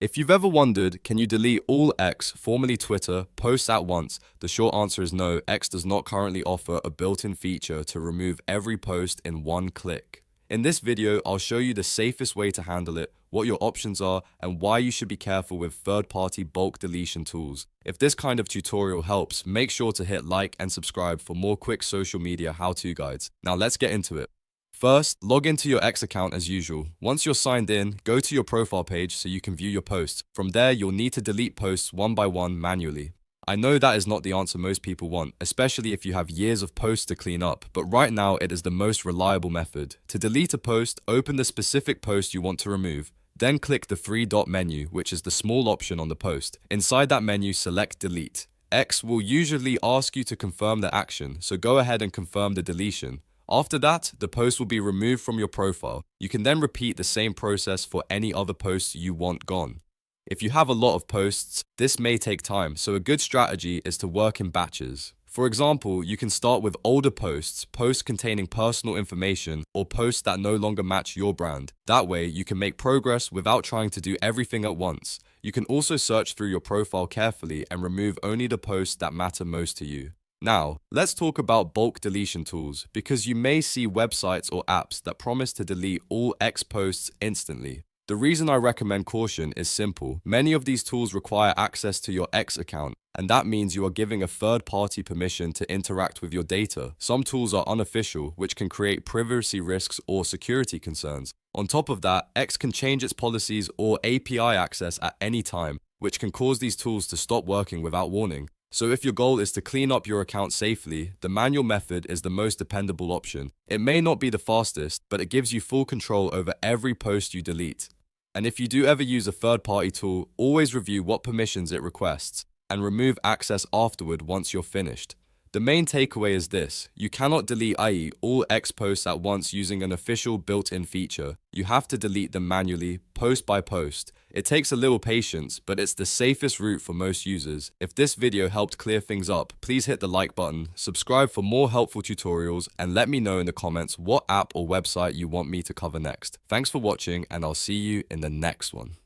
If you've ever wondered, can you delete all X, formerly Twitter, posts at once? The short answer is no. X does not currently offer a built-in feature to remove every post in one click. In this video, I'll show you the safest way to handle it, what your options are, and why you should be careful with third-party bulk deletion tools. If this kind of tutorial helps, make sure to hit like and subscribe for more quick social media how-to guides. Now let's get into it. First, log into your X account as usual. Once you're signed in, go to your profile page so you can view your posts. From there, you'll need to delete posts one by one manually. I know that is not the answer most people want, especially if you have years of posts to clean up, but right now it is the most reliable method. To delete a post, open the specific post you want to remove. Then click the three-dot menu, which is the small option on the post. Inside that menu, select Delete. X will usually ask you to confirm the action, so go ahead and confirm the deletion. After that, the post will be removed from your profile. You can then repeat the same process for any other posts you want gone. If you have a lot of posts, this may take time, so a good strategy is to work in batches. For example, you can start with older posts containing personal information, or posts that no longer match your brand. That way, you can make progress without trying to do everything at once. You can also search through your profile carefully and remove only the posts that matter most to you. Now, let's talk about bulk deletion tools, because you may see websites or apps that promise to delete all X posts instantly. The reason I recommend caution is simple. Many of these tools require access to your X account, and that means you are giving a third-party permission to interact with your data. Some tools are unofficial, which can create privacy risks or security concerns. On top of that, X can change its policies or API access at any time, which can cause these tools to stop working without warning. So if your goal is to clean up your account safely, the manual method is the most dependable option. It may not be the fastest, but it gives you full control over every post you delete. And if you do ever use a third-party tool, always review what permissions it requests and remove access afterward once you're finished. The main takeaway is this: you cannot delete all X posts at once using an official built-in feature. You have to delete them manually, post by post. It takes a little patience, but it's the safest route for most users. If this video helped clear things up, please hit the like button, subscribe for more helpful tutorials, and let me know in the comments what app or website you want me to cover next. Thanks for watching, and I'll see you in the next one.